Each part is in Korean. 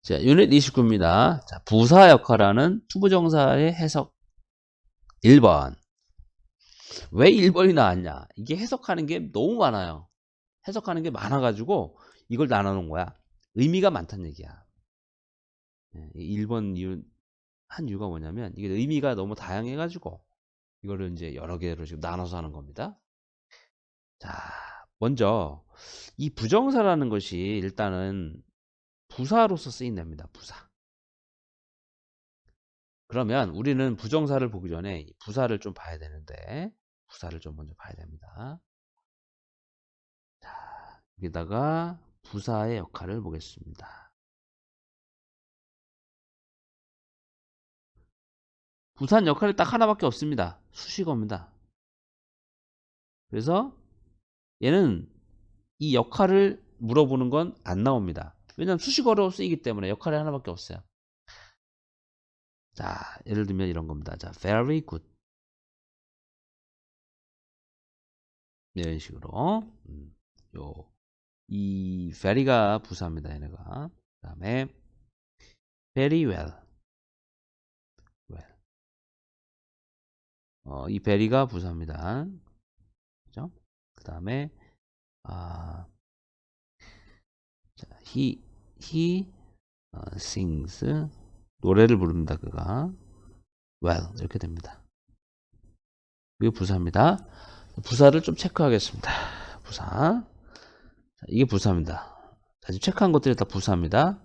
자, 유닛 29입니다. 자, 부사 역할하는 투부정사의 해석 1번. 왜 1번이 나왔냐? 이게 해석하는 게 너무 많아요. 해석하는 게 많아가지고 이걸 나눠놓은 거야. 의미가 많다는 얘기야. 1번 한 이유가 뭐냐면 이게 의미가 너무 다양해가지고 이거를 이제 여러 개로 지금 나눠서 하는 겁니다. 자, 먼저 이 부정사라는 것이 일단은 부사로서 쓰인답니다. 부사. 그러면 우리는 부정사를 보기 전에 부사를 좀 봐야 되는데 부사를 좀 먼저 봐야 됩니다. 자, 여기다가 부사의 역할을 보겠습니다. 부사는 역할이 딱 하나밖에 없습니다. 수식어입니다. 그래서 얘는 이 역할을 물어보는 건 안 나옵니다. 왜냐하면 수식어로 쓰이기 때문에 역할이 하나밖에 없어요. 자, 예를 들면 이런 겁니다. 자, very good. 이런 식으로. 이 very가 부사입니다. 얘네가. 그 다음에 very well. 이 very가 부사입니다. 그죠? 그 다음에 자, he sings 노래를 부릅니다. 그가 well 이렇게 됩니다. 이게 부사입니다. 부사를 좀 체크하겠습니다. 부사. 자, 이게 부사입니다. 자, 지금 체크한 것들이 다 부사입니다.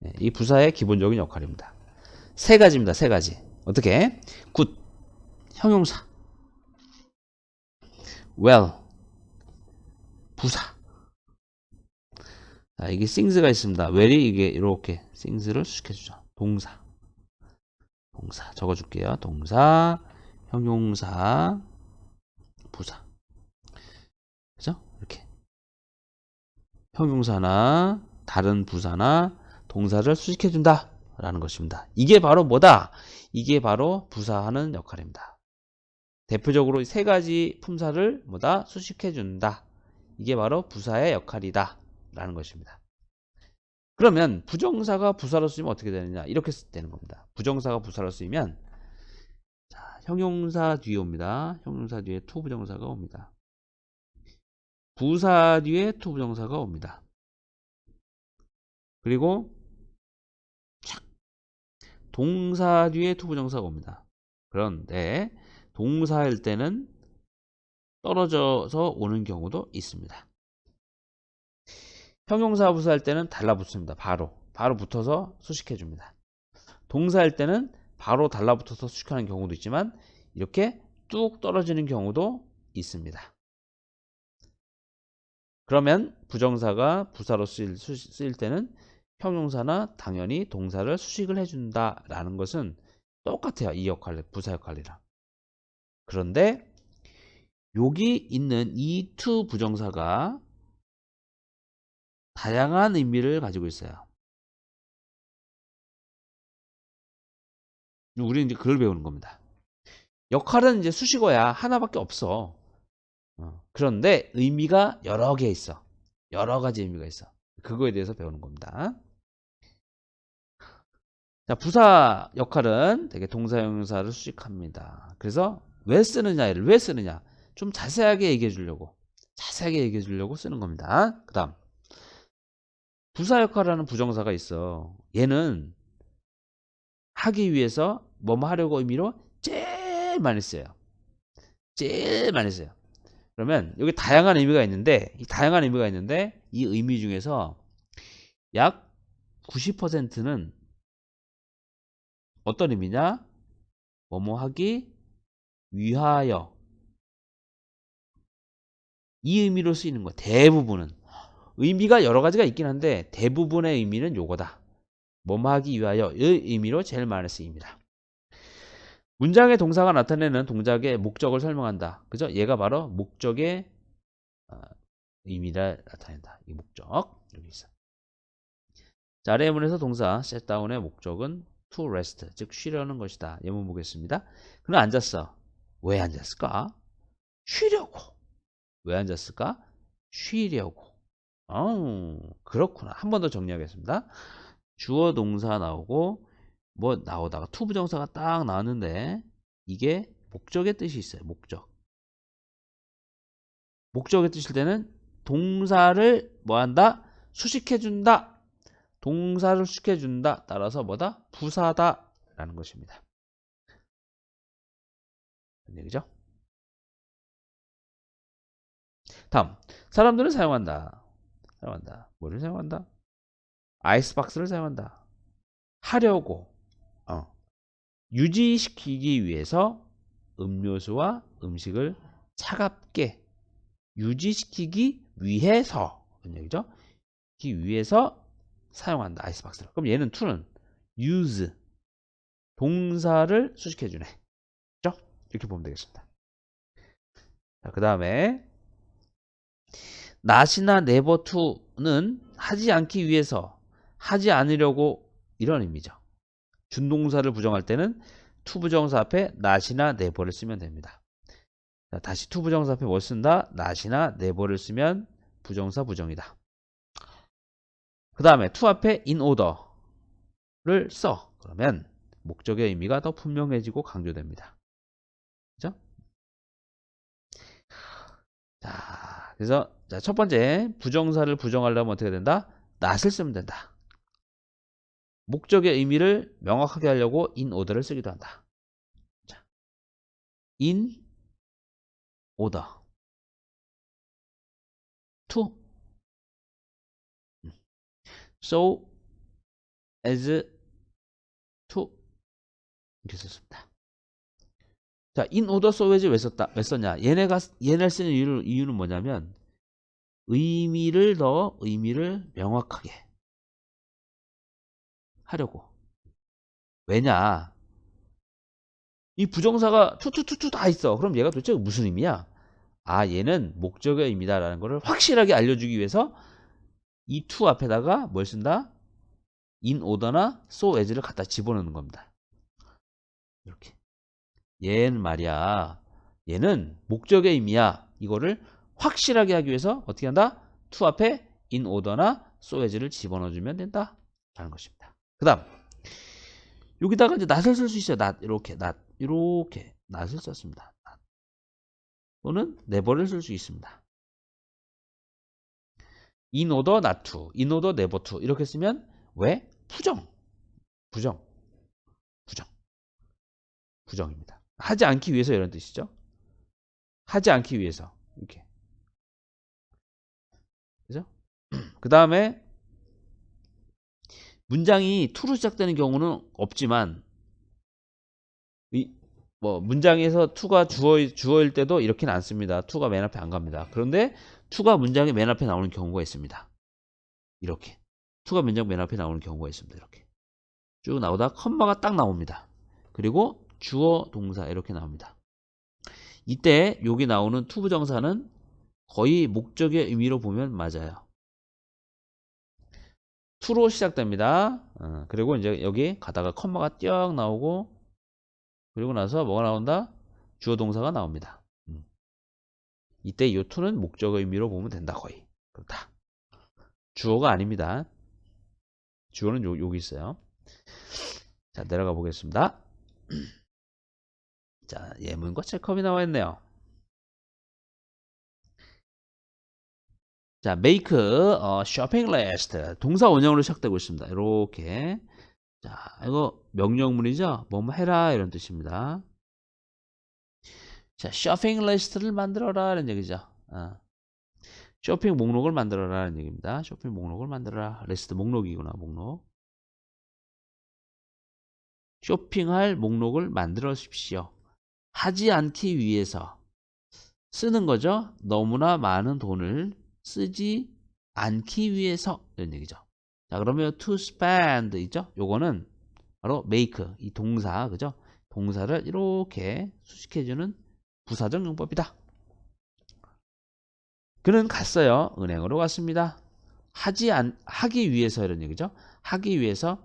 네, 이 부사의 기본적인 역할입니다. 세 가지입니다. 세 가지. 어떻게? good 형용사. well 부사. 자, 이게 sings가 있습니다. well이 이게 이렇게 sings를 수식해주죠. 동사 적어줄게요. 동사, 형용사, 부사. 그죠? 이렇게 형용사나 다른 부사나 동사를 수식해준다 라는 것입니다. 이게 바로 뭐다? 이게 바로 부사하는 역할입니다. 대표적으로 세 가지 품사를 뭐다? 수식해준다. 이게 바로 부사의 역할이다 라는 것입니다. 그러면 부정사가 부사로 쓰이면 어떻게 되느냐? 이렇게 되는 겁니다. 부정사가 부사로 쓰이면 자, 형용사 뒤에 옵니다. 형용사 뒤에 to 부정사가 옵니다. 부사 뒤에 to 부정사가 옵니다. 그리고 동사 뒤에 to 부정사가 옵니다. 그런데 동사일 때는 떨어져서 오는 경우도 있습니다. 형용사 부사할 때는 달라붙습니다. 바로 붙어서 수식해 줍니다. 동사일 때는 바로 달라붙어서 수식하는 경우도 있지만 이렇게 뚝 떨어지는 경우도 있습니다. 그러면 부정사가 부사로 쓰일 때는 형용사나 당연히 동사를 수식을 해준다라는 것은 똑같아요. 이 역할, 부사 역할이랑. 그런데 여기 있는 이 to 부정사가 다양한 의미를 가지고 있어요. 우리는 이제 그걸 배우는 겁니다. 역할은 이제 수식어야. 하나밖에 없어. 그런데 의미가 여러 개 있어. 여러 가지 의미가 있어. 그거에 대해서 배우는 겁니다. 자, 부사 역할은 되게 동사, 형용사를 수식합니다. 그래서 왜 쓰느냐를 왜 쓰느냐 좀 자세하게 얘기해 주려고 쓰는 겁니다. 그 다음 부사 역할하는 부정사가 있어. 얘는 하기 위해서 뭐뭐 하려고 의미로 제일 많이 써요. 그러면 여기 다양한 의미가 있는데 이 의미 중에서 약 90%는 어떤 의미냐? 뭐뭐 하기 위하여 이 의미로 쓰이는 거야. 대부분은 의미가 여러 가지가 있긴 한데 대부분의 의미는 요거다. 뭐뭐 하기 위하여의 의미로 제일 많이 쓰입니다. 문장의 동사가 나타내는 동작의 목적을 설명한다. 그죠? 얘가 바로 목적의 의미를 나타낸다. 이 목적 여기 있어. 자, 아래 예문에서 동사 sit down의 목적은 to rest, 즉 쉬려는 것이다. 예문 보겠습니다. 그는 앉았어. 왜 앉았을까? 쉬려고. 왜 앉았을까? 쉬려고. 그렇구나. 한 번 더 정리하겠습니다. 주어 동사 나오고 뭐 나오다가 to 부정사가 딱 나왔는데 이게 목적의 뜻이 있어요. 목적의 뜻일 때는 동사를 뭐 한다? 수식해 준다. 동사를 수식해 준다. 따라서 뭐다? 부사다 라는 것입니다. 그런 얘기죠. 다음, 사람들은 사용한다. 뭐를 사용한다? 아이스박스를 사용한다. 하려고, 유지시키기 위해서 음료수와 음식을 차갑게 유지시키기 위해서, 그런 얘기죠. 기 위해서 사용한다. 아이스박스를. 그럼 얘는 to는 use, 동사를 수식해주네. 그죠? 이렇게 보면 되겠습니다. 자, 그 다음에 not이나 never to는 하지 않기 위해서, 하지 않으려고 이런 의미죠. 준동사를 부정할 때는 to 부정사 앞에 not이나 never를 쓰면 됩니다. 자, 다시 to 부정사 앞에 뭘 쓴다? not이나 never를 쓰면 부정사 부정이다. 그 다음에 to 앞에 in order를 써. 그러면 목적의 의미가 더 분명해지고 강조됩니다. 그죠? 자, 그래서 첫 번째 부정사를 부정하려면 어떻게 된다? not을 쓰면 된다. 목적의 의미를 명확하게 하려고 in order를 쓰기도 한다. 자, in order to so as to 이렇게 썼습니다. 자, in order so as 왜 썼냐? 얘네를 쓰는 이유는 뭐냐면 의미를 명확하게 하려고. 왜냐? 이 부정사가 투투투투 다 있어. 그럼 얘가 도대체 무슨 의미야? 아, 얘는 목적의 의미다라는 것을 확실하게 알려주기 위해서 이 to 앞에다가 뭘 쓴다? in order나 so as를 갖다 집어넣는 겁니다. 이렇게. 얘는 말이야. 얘는 목적의 의미야. 이거를 확실하게 하기 위해서 어떻게 한다? to 앞에 in order나 so as를 집어넣어주면 된다. 라는 것입니다. 그 다음. 여기다가 이제 not을 쓸 수 있어요. 이렇게 not을 썼습니다. 또는 never를 쓸 수 있습니다. in order not to, in order never to 이렇게 쓰면 왜? 부정입니다. 하지 않기 위해서 이런 뜻이죠. 하지 않기 위해서 이렇게. 그죠? 그 다음에 문장이 to로 시작되는 경우는 없지만 문장에서 to가 주어일 때도 이렇게는 안 씁니다. to가 맨 앞에 안 갑니다. 그런데 to가 문장의 맨 앞에 나오는 경우가 있습니다. 이렇게. to가 문장 맨 앞에 나오는 경우가 있습니다. 이렇게. 쭉 나오다 컴마가 딱 나옵니다. 그리고 주어, 동사 이렇게 나옵니다. 이때 여기 나오는 to 부정사는 거의 목적의 의미로 보면 맞아요. to로 시작됩니다. 그리고 이제 여기 가다가 컴마가 띄어 나오고 그리고 나서 뭐가 나온다? 주어 동사가 나옵니다. 이때 이 to는 목적의 의미로 보면 된다. 거의. 그렇다. 주어가 아닙니다. 주어는 여기 있어요. 자, 내려가 보겠습니다. 자, 예문과 체크업이 나와 있네요. 자, make a shopping list. 동사 원형으로 시작되고 있습니다. 이렇게. 자, 이거 명령문이죠? 뭐뭐 해라 이런 뜻입니다. 자, shopping list를 만들어라 이런 얘기죠. 쇼핑 목록을 만들어라 이런 얘기입니다. 쇼핑 목록을 만들어라. 리스트 목록이구나, 목록. 쇼핑할 목록을 만들어 주십시오. 하지 않기 위해서 쓰는 거죠. 너무나 많은 돈을 쓰지 않기 위해서 이런 얘기죠. 자, 그러면 to spend 있죠? 요거는 바로 make 이 동사 그죠? 동사를 이렇게 수식해주는 부사적 용법이다. 그는 갔어요. 은행으로 갔습니다. 하기 위해서 이런 얘기죠. 하기 위해서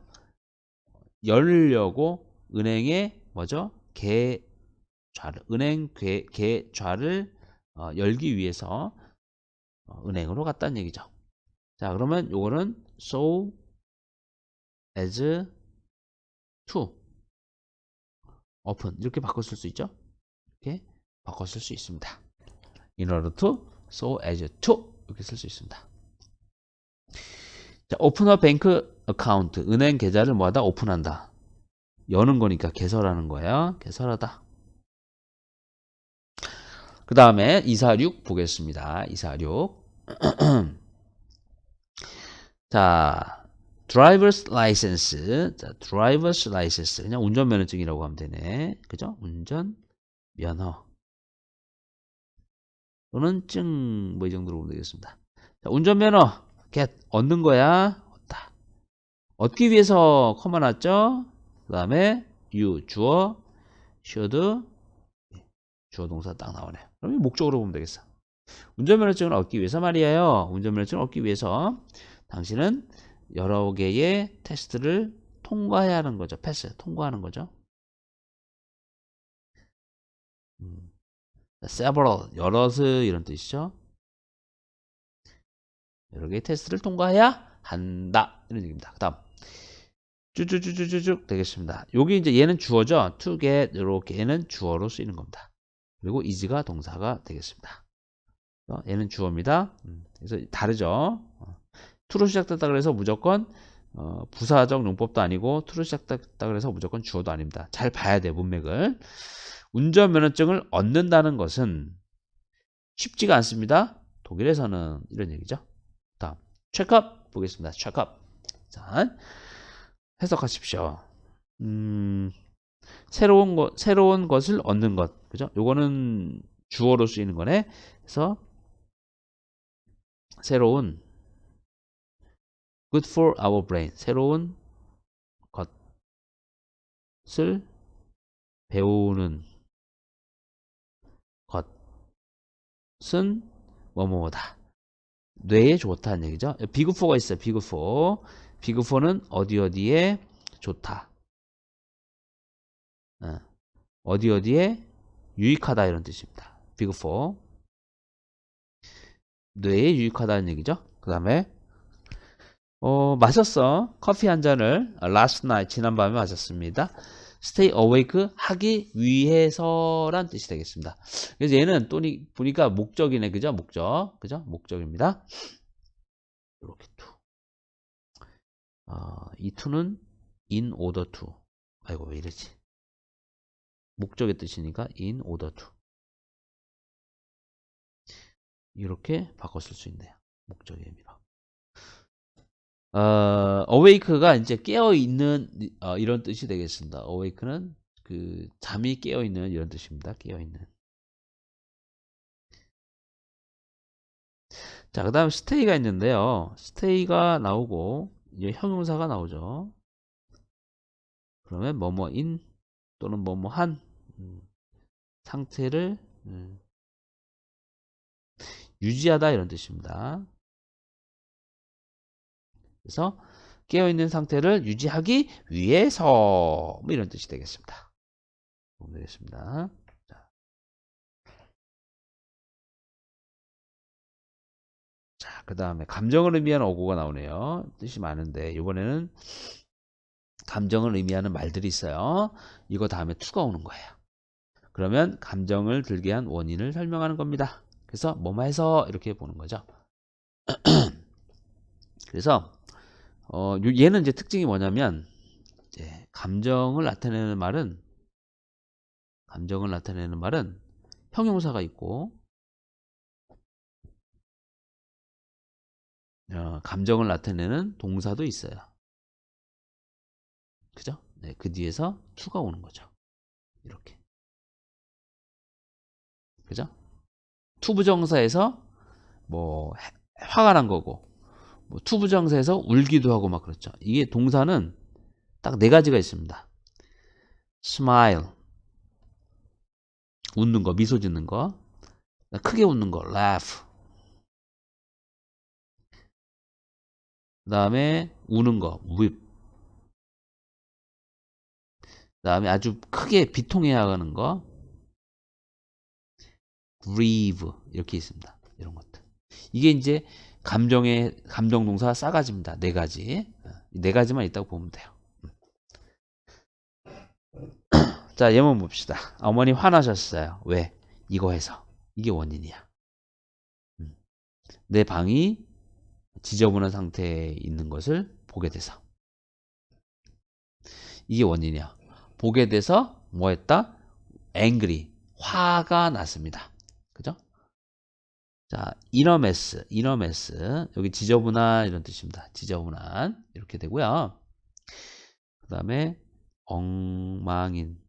열려고 은행에 뭐죠? 은행 계좌를 열기 위해서 은행으로 갔다는 얘기죠. 자, 그러면 요거는 so as to open 이렇게 바꿔 쓸 수 있죠. 이렇게 바꿔 쓸 수 있습니다. in order to, so as to 이렇게 쓸 수 있습니다. 자, open a bank account 은행 계좌를 뭐하다 오픈한다. 여는 거니까 개설하는 거예요. 개설하다. 그 다음에 246 보겠습니다. 246 자, driver's license. 자, driver's license. 그냥 운전면허증이라고 하면 되네. 그죠? 운전면허. 또는 증, 뭐 이 정도로 보면 되겠습니다. 자, 운전면허. get. 얻는 거야. 얻다. 얻기 위해서 커마 놨죠? 그 다음에 you, 주어, should, 주어 동사 딱 나오네. 그럼 목적으로 보면 되겠어. 운전면허증을 얻기 위해서 말이에요. 운전면허증을 얻기 위해서 당신은 여러 개의 테스트를 통과해야 하는 거죠. 패스, 통과하는 거죠. several, 여럿의 이런 뜻이죠. 여러 개의 테스트를 통과해야 한다. 이런 얘기입니다. 그 다음 쭉쭉쭉쭉쭉 되겠습니다. 여기 이제 얘는 주어죠. to get 이렇게 얘는 주어로 쓰이는 겁니다. 그리고 is가 동사가 되겠습니다. 얘는 주어입니다. 그래서 다르죠. to로 시작됐다 그래서 무조건 부사적 용법도 아니고 to로 시작됐다 그래서 무조건 주어도 아닙니다. 잘 봐야 돼요. 문맥을. 운전면허증을 얻는다는 것은 쉽지가 않습니다. 독일에서는 이런 얘기죠. 다음 체크업 보겠습니다. 체크업. 자, 해석하십시오. 새로운 것을 얻는 것. 그죠? 요거는 주어로 쓰이는 거네. 그래서 새로운 good for our brain. 새로운 것을 배우는 것은 뭐뭐다. 뇌에 좋다는 얘기죠. 비그4가 있어요. 비그4. 비그4는 어디에 좋다. 어디에 유익하다 이런 뜻입니다. 비그4. 뇌에 유익하다는 얘기죠. 그 다음에 마셨어. 커피 한 잔을 last night 지난밤에 마셨습니다. stay awake 하기 위해서란 뜻이 되겠습니다. 그래서 얘는 또 보니까 목적이네. 그죠? 목적. 그죠? 목적입니다. 이렇게 to. 이 to는 in order to. 아이고 왜 이러지? 목적의 뜻이니까 in order to. 이렇게 바꿔 쓸 수 있네요. 목적의 의미로. awake가 이제 깨어있는 이런 뜻이 되겠습니다. awake는 그 잠이 깨어있는 이런 뜻입니다. 깨어있는. 자, 그 다음 stay가 있는데요. stay가 나오고 이제 형용사가 나오죠. 그러면 뭐뭐인 또는 뭐뭐한 상태를 유지하다 이런 뜻입니다. 그래서 깨어있는 상태를 유지하기 위해서 뭐 이런 뜻이 되겠습니다. 보면 되겠습니다. 자, 그 다음에 감정을 의미하는 어구가 나오네요. 뜻이 많은데 이번에는 감정을 의미하는 말들이 있어요. 이거 다음에 to가 오는 거예요. 그러면 감정을 들게 한 원인을 설명하는 겁니다. 그래서 뭐뭐해서 이렇게 보는 거죠. 그래서 얘는 이제 특징이 뭐냐면 이제 감정을 나타내는 말은 형용사가 있고 감정을 나타내는 동사도 있어요. 그죠? 네, 그 뒤에서 to가 오는 거죠. 이렇게. 그죠? to 부정사에서 뭐 화가 난 거고 뭐 to 부정사에서 울기도 하고 막 그렇죠. 이게 동사는 딱 네 가지가 있습니다. smile 웃는 거, 미소 짓는 거, 크게 웃는 거, laugh. 그 다음에 우는 거, weep. 그 다음에 아주 크게 비통해야 하는 거, grieve. 이렇게 있습니다. 이런 것들. 이게 이제 감정 동사 싸가지입니다. 네 가지. 네 가지만 있다고 보면 돼요. 자, 예문 봅시다. 어머니 화나셨어요. 왜? 이거 해서. 이게 원인이야. 내 방이 지저분한 상태에 있는 것을 보게 돼서. 이게 원인이야. 보게 돼서 뭐 했다? angry. 화가 났습니다. 그죠? 자, 이너메스. 여기 지저분한 이런 뜻입니다. 지저분한. 이렇게 되고요. 그 다음에 엉망인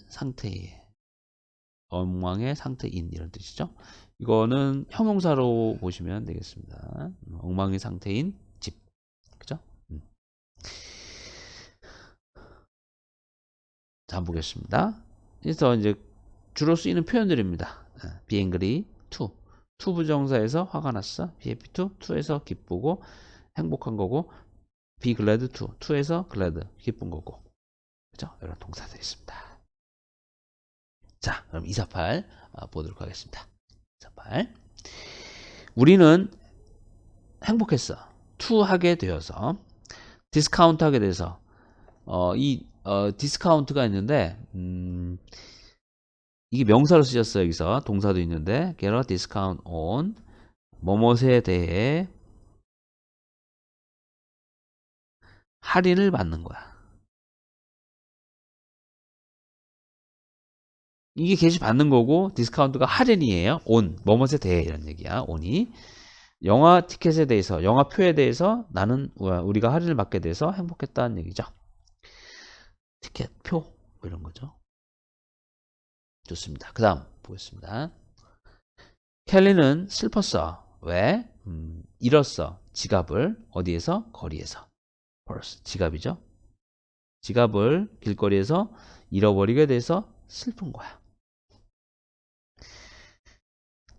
상태에. 엉망의 상태인 이런 뜻이죠. 이거는 형용사로 보시면 되겠습니다. 엉망의 상태인 집. 그죠? 자, 한번 보겠습니다. 그래서 이제 주로 쓰이는 표현들입니다. be angry, to. to 부정사에서 화가 났어. be happy to. to에서 기쁘고 행복한 거고. be glad to. to에서 glad, 기쁜 거고. 그죠? 이런 동사들이 있습니다. 자, 그럼 248 보도록 하겠습니다. 248. 우리는 행복했어. to 하게 되어서 디스카운트 하게 돼서 디스카운트가 있는데 이게 명사로 쓰셨어요. 여기서 동사도 있는데 get a discount on 뭐뭇에 대해 할인을 받는 거야. 이게 게시 받는 거고 디스카운트가 할인이에요. on 뭐뭇에 대해 이런 얘기야. on이 영화 티켓에 대해서 영화 표에 대해서 나는 우리가 할인을 받게 돼서 행복했다는 얘기죠. 티켓 표 이런 거죠. 좋습니다. 그 다음 보겠습니다. 켈리는 슬펐어. 왜? 잃었어. 지갑을 어디에서? 거리에서. purse, 지갑이죠. 지갑을 길거리에서 잃어버리게 돼서 슬픈 거야.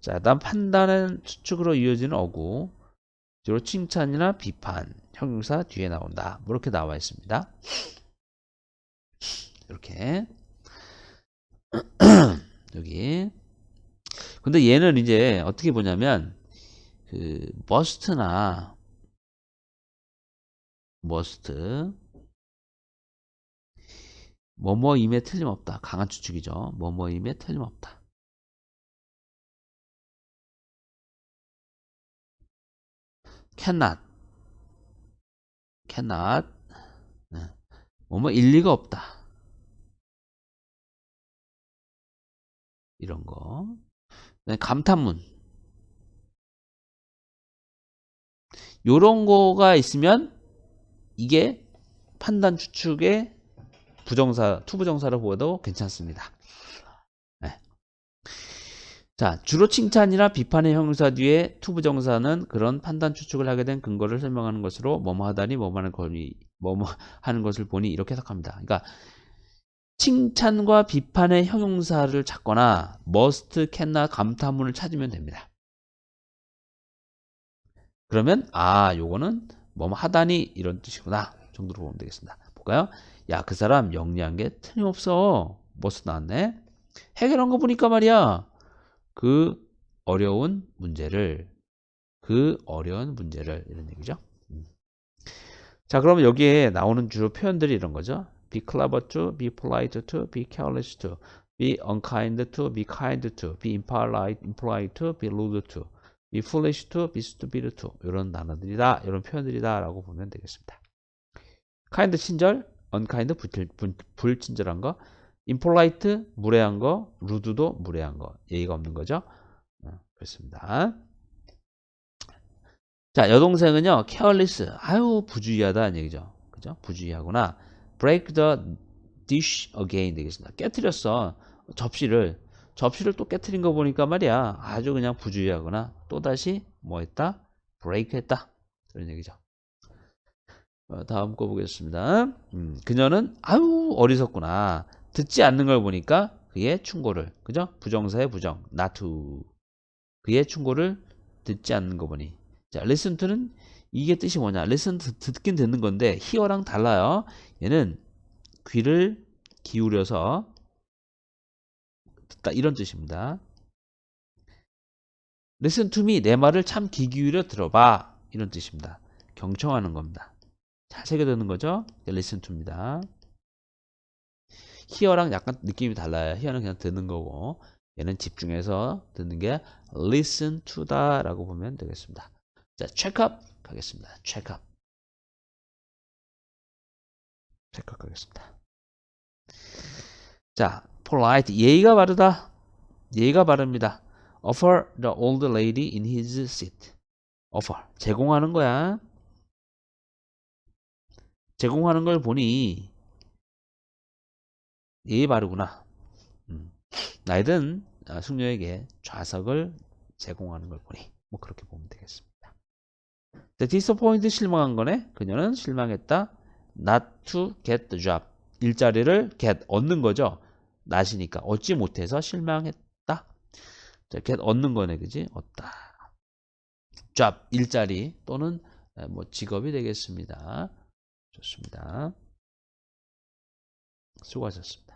자, 다음 판단은 추측으로 이어지는 어구. 주로 칭찬이나 비판, 형용사 뒤에 나온다. 이렇게 나와 있습니다. 이렇게 여기. 근데 얘는 이제 어떻게 보냐면 그 must나 must 뭐뭐임에 틀림없다. 강한 추측이죠. 뭐뭐임에 틀림없다. cannot 뭐뭐 일리가 없다. 이런 거. 감탄문. 요런 거가 있으면 이게 판단 추측의 부정사, 투부정사로 보여도 괜찮습니다. 네. 자, 주로 칭찬이나 비판의 형용사 뒤에 투부정사는 그런 판단 추측을 하게 된 근거를 설명하는 것으로 뭐뭐 하다니 뭐뭐 하는 것을 보니 이렇게 해석합니다. 그러니까 칭찬과 비판의 형용사를 찾거나 must, can나 감탄문을 찾으면 됩니다. 그러면 요거는 뭐뭐 하다니 이런 뜻이구나 정도로 보면 되겠습니다. 볼까요? 야, 그 사람 영리한 게 틀림없어. must 나왔네. 해결한 거 보니까 말이야. 그 어려운 문제를 이런 얘기죠. 자, 그러면 여기에 나오는 주로 표현들이 이런 거죠. be clever to, be polite to, be careless to, be unkind to, be kind to, be impolite to, be rude to, be foolish to, be stupid to 이런 단어들이다, 이런 표현들이다 라고 보면 되겠습니다. kind 친절, unkind 불친절한 거, impolite 무례한 거, rude도 무례한 거, 예의가 없는 거죠. 그렇습니다. 자, 여동생은요, careless, 부주의하다는 얘기죠. 그죠? 부주의하거나, break the dish again 되겠습니다. 깨트렸어. 접시를 또 깨트린 거 보니까 말이야, 아주 그냥 부주의하거나, 또다시 뭐 했다? break 했다. 그런 얘기죠. 다음 거 보겠습니다. 그녀는 어리석구나. 듣지 않는 걸 보니까 그의 충고를, 그죠? 부정사의 부정, not to. 그의 충고를 듣지 않는 거 보니. 자, listen to는 이게 뜻이 뭐냐? listen 듣긴 듣는 건데 hear랑 달라요. 얘는 귀를 기울여서 듣다 이런 뜻입니다. listen to me, 내 말을 참 귀 기울여 들어봐. 이런 뜻입니다. 경청하는 겁니다. 잘 새겨 듣는 거죠? listen to입니다. hear랑 약간 느낌이 달라요. hear는 그냥 듣는 거고 얘는 집중해서 듣는 게 listen to다 라고 보면 되겠습니다. 자, check up 가겠습니다. check up 가겠습니다. 자, polite, 예의가 바르다. 예의가 바릅니다. offer the old lady in his seat. offer, 제공하는 거야. 제공하는 걸 보니 예의 바르구나. 나이든 숙녀에게 좌석을 제공하는 걸 보니 뭐 그렇게 보면 되겠습니다. disappoint, 실망한 거네. 그녀는 실망했다. not to get the job. 일자리를 get, 얻는 거죠. not이니까 얻지 못해서 실망했다. 자, get, 얻는 거네. 그지? 얻다. job, 일자리 또는 뭐 직업이 되겠습니다. 좋습니다. 수고하셨습니다.